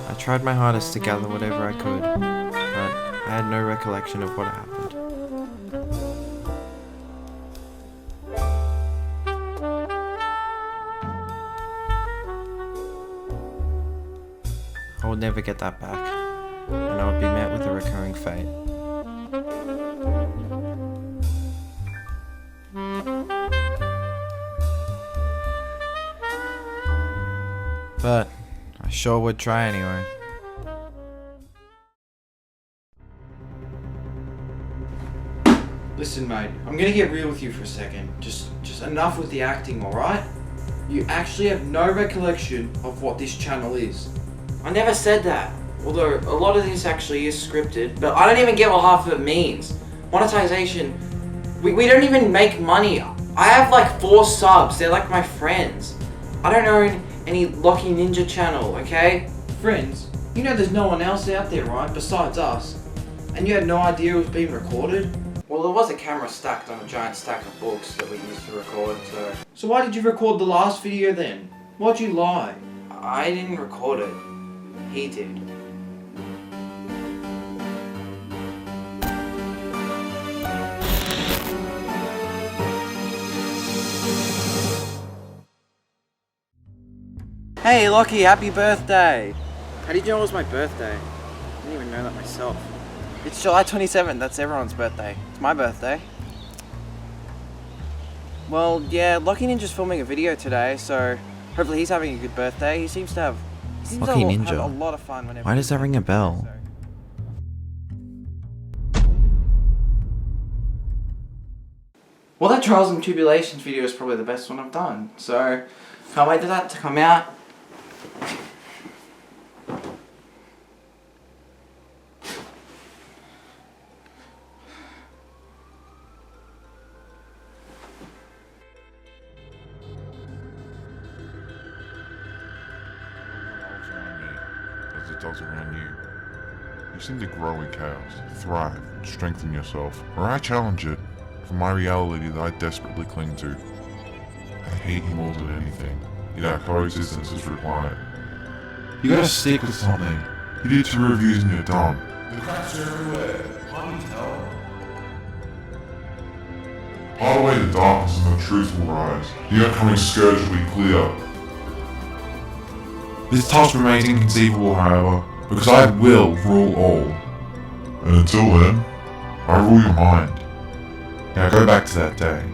I tried my hardest to gather whatever I could, but I had no recollection of what happened. I would never get that back, and I would be met with a recurring fate. But I sure would try anyway. Listen, mate, I'm gonna get real with you for a second. Just enough with the acting, alright? You actually have no recollection of what this channel is. I never said that. Although a lot of this actually is scripted, but I don't even get what half of it means. Monetization, we don't even make money. I have like 4 subs, they're like my friends. I don't own any Lachieninja channel, okay? Friends, you know there's no one else out there, right, besides us. And you had no idea it was being recorded? Well, there was a camera stacked on a giant stack of books that we used to record, so... So why did you record the last video then? Why'd you lie? I didn't record it. He did. Hey Lachie, happy birthday! How did you know it was my birthday? I didn't even know that myself. It's July 27th, that's everyone's birthday. It's my birthday. Well, yeah, Lachieninja's filming a video today, so hopefully he's having a good birthday. He seems to have a lot of fun whenever. Why does that ring a bell? Well, that Trials and Tribulations video is probably the best one I've done, so can't wait for that to come out. As it does around you. You seem to grow in chaos, thrive, strengthen yourself, or I challenge it for my reality that I desperately cling to. I hate you more than anything, yet our coexistence is required. You gotta stick with something. You did 2 reviews and you're done. The cracks are everywhere. Can't you tell? Part away the darkness and the truth will rise. The upcoming scourge will be clear. This task remains inconceivable, however, because I will rule all. And until then, I rule your mind. Now go back to that day,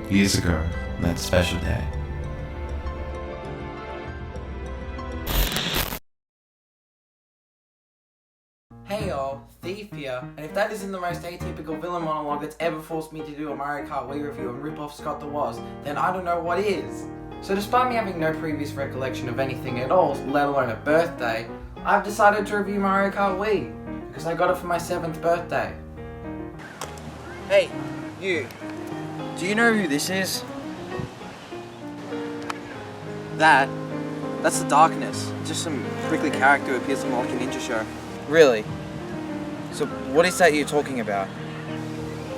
years ago, that special day. Hey y'all, Thief here, and if that isn't the most atypical villain monologue that's ever forced me to do a Mario Kart Wii review and rip off Scott the Woz, then I don't know what is. So despite me having no previous recollection of anything at all, let alone a birthday, I've decided to review Mario Kart Wii, because I got it for my 7th birthday. Hey, you. Do you know who this is? That's the Darkness. Just some prickly character who appears in the Lachieninja show. Really? So what is that you're talking about?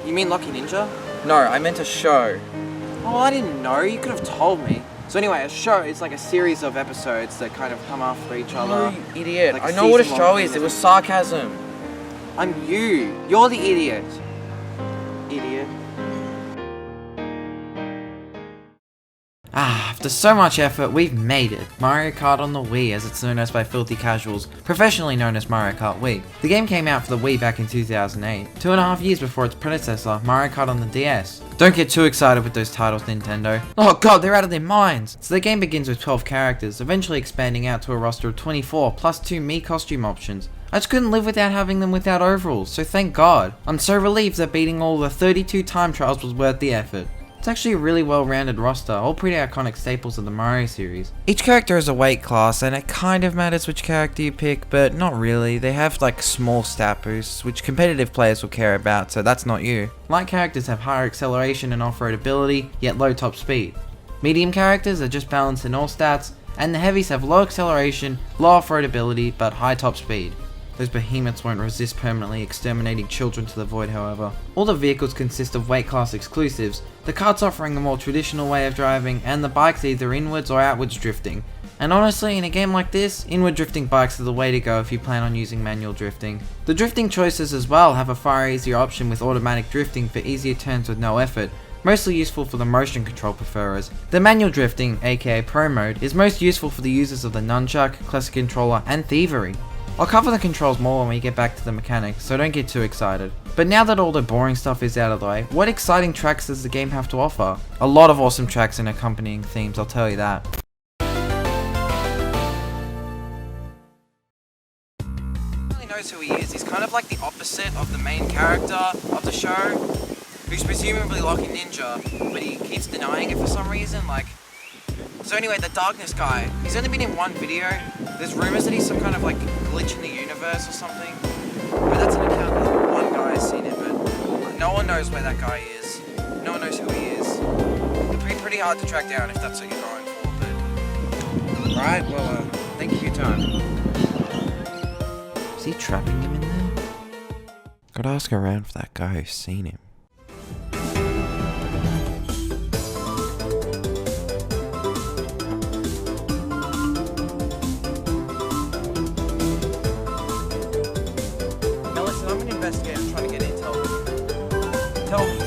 You mean Lachieninja? No, I meant a show. Oh, I didn't know. You could have told me. So anyway, a show is like a series of episodes that kind of come after each other. Oh, you idiot. Like I know what a show season-long is. It was sarcasm. I'm you. You're the idiot. Idiot. After so much effort, we've made it. Mario Kart on the Wii, as it's known as by filthy casuals, professionally known as Mario Kart Wii. The game came out for the Wii back in 2008, 2.5 years before its predecessor, Mario Kart on the DS. Don't get too excited with those titles, Nintendo. Oh god, they're out of their minds! So the game begins with 12 characters, eventually expanding out to a roster of 24, plus 2 Mii costume options. I just couldn't live without having them without overalls, so thank god. I'm so relieved that beating all the 32 time trials was worth the effort. It's actually a really well-rounded roster, all pretty iconic staples of the Mario series. Each character has a weight class, and it kind of matters which character you pick, but not really. They have like small stat boosts, which competitive players will care about, so that's not you. Light characters have higher acceleration and off-road ability, yet low top speed. Medium characters are just balanced in all stats, and the heavies have low acceleration, low off-road ability, but high top speed. Those behemoths won't resist permanently exterminating children to the void, however. All the vehicles consist of weight class exclusives, the karts offering a more traditional way of driving, and the bikes either inwards or outwards drifting. And honestly, in a game like this, inward drifting bikes are the way to go if you plan on using manual drifting. The drifting choices as well have a far easier option with automatic drifting for easier turns with no effort, mostly useful for the motion control preferers. The manual drifting, aka Pro Mode, is most useful for the users of the Nunchuck, Classic Controller, and Thievery. I'll cover the controls more when we get back to the mechanics, so don't get too excited. But now that all the boring stuff is out of the way, what exciting tracks does the game have to offer? A lot of awesome tracks and accompanying themes, I'll tell you that. Knows who he is. He's kind of like the opposite of the main character of the show, who's presumably Lachieninja, but he keeps denying it for some reason. So anyway, the Darkness guy, he's only been in one video. There's rumors that he's some kind of glitch in the universe or something, but that's an account that one guy has seen it, but no one knows where that guy is. No one knows who he is. It'd be pretty hard to track down if that's what you're going for, but alright, well, thank you for your time. Is he trapping him in there? Gotta ask around for that guy who's seen him. Now listen, I'm an investigator trying to get intel. Tell me.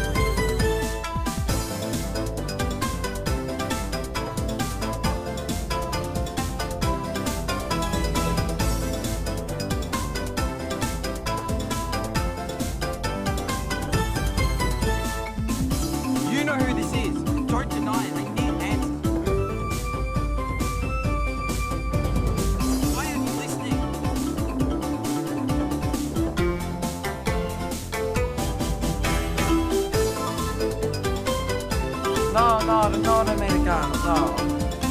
No, americano, no.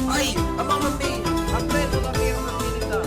Ay, mamma mia, ha preso la mia maternità.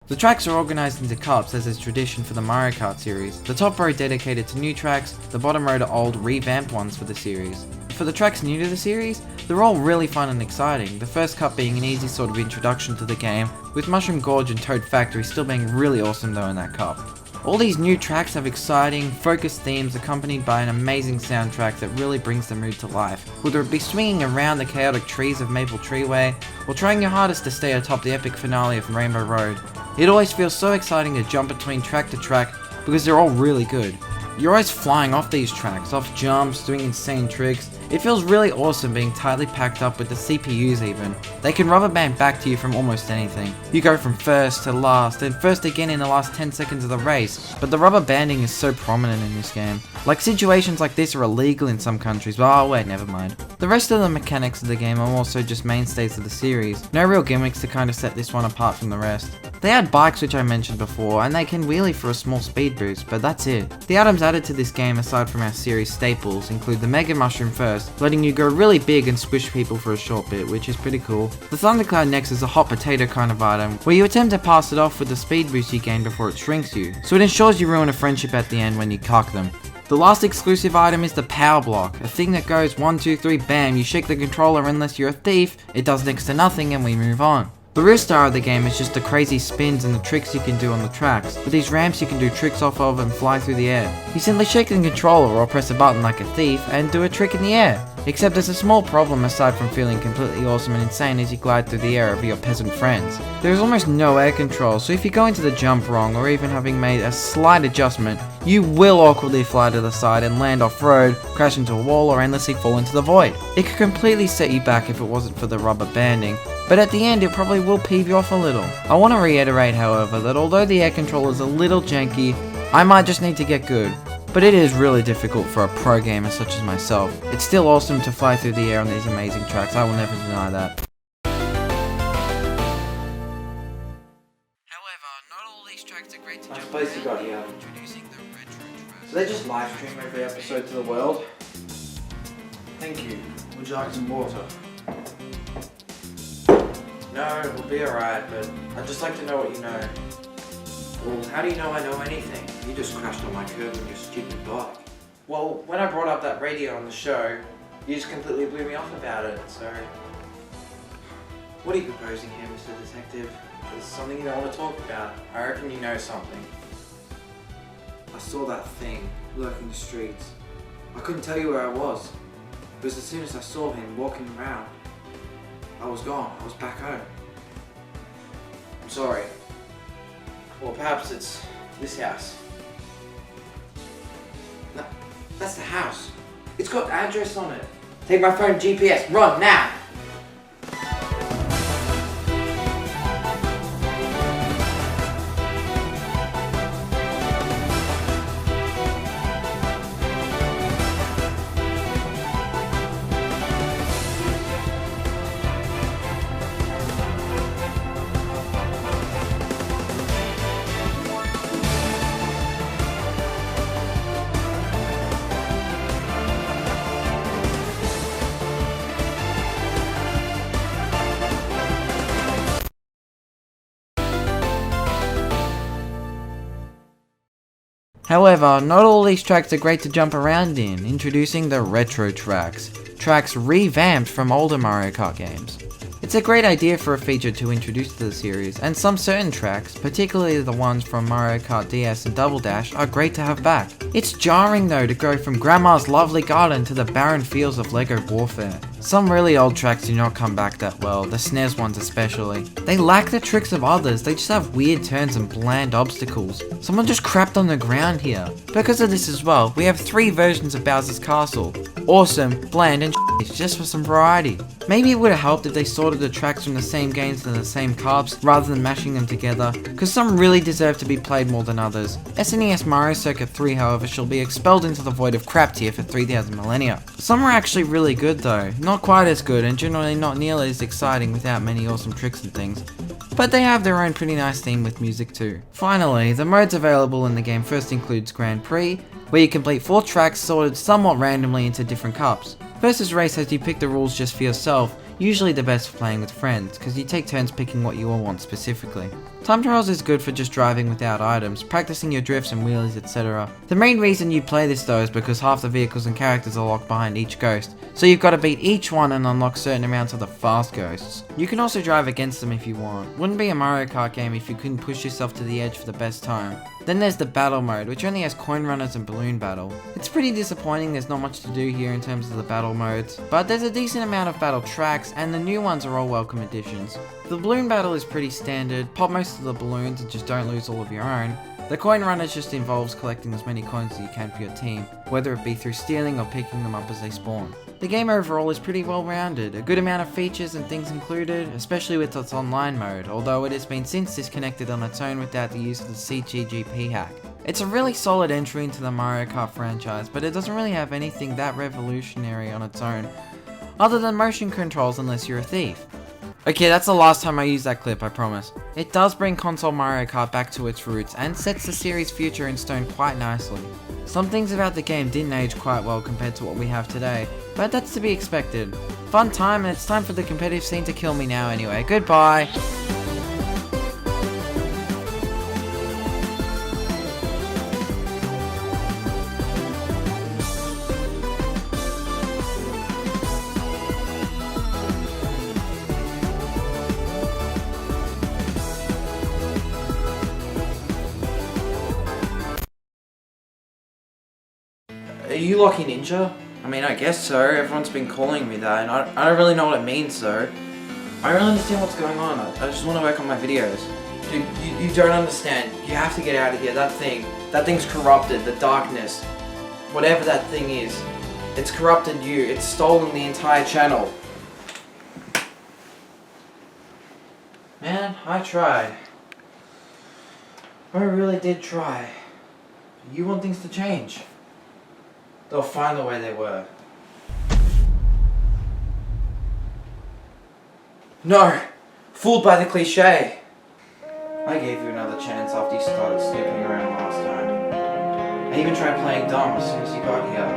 The tracks are organised into cups as is tradition for the Mario Kart series. The top row dedicated to new tracks, the bottom row to old, revamped ones for the series. For the tracks new to the series, they're all really fun and exciting, the first cup being an easy sort of introduction to the game, with Mushroom Gorge and Toad Factory still being really awesome though in that cup. All these new tracks have exciting, focused themes accompanied by an amazing soundtrack that really brings the mood to life, whether it be swinging around the chaotic trees of Maple Treeway, or trying your hardest to stay atop the epic finale of Rainbow Road. It always feels so exciting to jump between track to track because they're all really good. You're always flying off these tracks, off jumps, doing insane tricks. It feels really awesome being tightly packed up with the CPUs even. They can rubber band back to you from almost anything. You go from first to last, and first again in the last 10 seconds of the race, but the rubber banding is so prominent in this game. Situations like this are illegal in some countries, but oh wait, never mind. The rest of the mechanics of the game are also just mainstays of the series. No real gimmicks to kind of set this one apart from the rest. They add bikes, which I mentioned before, and they can wheelie for a small speed boost, but that's it. The items added to this game aside from our series staples include the Mega Mushroom first, letting you go really big and squish people for a short bit, which is pretty cool. The Thundercloud next is a hot potato kind of item, where you attempt to pass it off with the speed boost you gain before it shrinks you, so it ensures you ruin a friendship at the end when you cock them. The last exclusive item is the Power Block, a thing that goes 1, 2, 3, bam, you shake the controller unless you're a thief, it does next to nothing and we move on. The real star of the game is just the crazy spins and the tricks you can do on the tracks. With these ramps you can do tricks off of and fly through the air. You simply shake the controller or press a button like a thief and do a trick in the air. Except there's a small problem aside from feeling completely awesome and insane as you glide through the air over your peasant friends. There is almost no air control, so if you go into the jump wrong or even having made a slight adjustment, you will awkwardly fly to the side and land off-road, crash into a wall or endlessly fall into the void. It could completely set you back if it wasn't for the rubber banding, but at the end it probably will peeve you off a little. I want to reiterate however that although the air control is a little janky, I might just need to get good. But it is really difficult for a pro gamer such as myself. It's still awesome to fly through the air on these amazing tracks, I will never deny that. However, not all these tracks are great to Nice jump place you got around. here. Introducing the retro traverse. So they just live stream every episode to the world. Thank you. Would you like some water? No, we'll be alright, but I'd just like to know what you know. Well, how do you know I know anything? You just crashed on my curb on your stupid bike. Well, when I brought up that radio on the show, you just completely blew me off about it, so... What are you proposing here, Mr. Detective? Is something you don't want to talk about? I reckon you know something. I saw that thing lurking the streets. I couldn't tell you where I was, because as soon as I saw him walking around, I was gone. I was back home. I'm sorry. Or perhaps it's this house. No, that's the house. It's got the address on it. Take my phone GPS. Run now! However, not all these tracks are great to jump around in, introducing the retro tracks. Tracks revamped from older Mario Kart games. It's a great idea for a feature to introduce to the series, and some certain tracks, particularly the ones from Mario Kart DS and Double Dash, are great to have back. It's jarring though to go from Grandma's lovely garden to the barren fields of Lego Warfare. Some really old tracks do not come back that well, the SNES ones especially. They lack the tricks of others, they just have weird turns and bland obstacles. Someone just crapped on the ground here. Because of this as well, we have 3 versions of Bowser's Castle. Awesome, bland, and just for some variety. Maybe it would have helped if they sorted the tracks from the same games and the same carbs rather than mashing them together, because some really deserve to be played more than others. SNES Mario Circuit 3 however shall be expelled into the void of crap tier for 3000 millennia. Some are actually really good though, not quite as good and generally not nearly as exciting without many awesome tricks and things, but they have their own pretty nice theme with music too. Finally, the modes available in the game first includes Grand Prix, where you complete 4 tracks sorted somewhat randomly into different cups. Versus Race has you pick the rules just for yourself, usually the best for playing with friends, because you take turns picking what you all want specifically. Time trials is good for just driving without items, practicing your drifts and wheelies, etc. The main reason you play this though is because half the vehicles and characters are locked behind each ghost, so you've got to beat each one and unlock certain amounts of the fast ghosts. You can also drive against them if you want. Wouldn't be a Mario Kart game if you couldn't push yourself to the edge for the best time. Then there's the battle mode, which only has coin runners and balloon battle. It's pretty disappointing there's not much to do here in terms of the battle modes, but there's a decent amount of battle tracks and the new ones are all welcome additions. The balloon battle is pretty standard, pop most of the balloons and just don't lose all of your own. The coin runners just involves collecting as many coins as you can for your team, whether it be through stealing or picking them up as they spawn. The game overall is pretty well rounded, a good amount of features and things included, especially with its online mode, although it has been since disconnected on its own without the use of the CGGP hack. It's a really solid entry into the Mario Kart franchise, but it doesn't really have anything that revolutionary on its own, other than motion controls unless you're a thief. Okay, that's the last time I use that clip, I promise. It does bring console Mario Kart back to its roots and sets the series' future in stone quite nicely. Some things about the game didn't age quite well compared to what we have today, but that's to be expected. Fun time, and it's time for the competitive scene to kill me now anyway. Goodbye! Are you Lachieninja? I mean, I guess so. Everyone's been calling me that, and I don't really know what it means, though. I don't really understand what's going on. I just want to work on my videos. Dude, you don't understand. You have to get out of here. That thing's corrupted. The darkness. Whatever that thing is. It's corrupted you. It's stolen the entire channel. Man, I tried. I really did try. You want things to change. They'll find the way they were. No! Fooled by the cliche! I gave you another chance after you started snooping around last time. I even tried playing dumb as soon as you got here.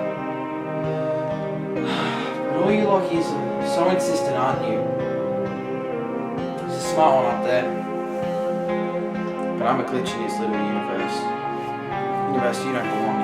But all you Lockies are so insistent, aren't you? There's a smart one up there. But I'm a glitch in this little universe. Universe you don't belong in.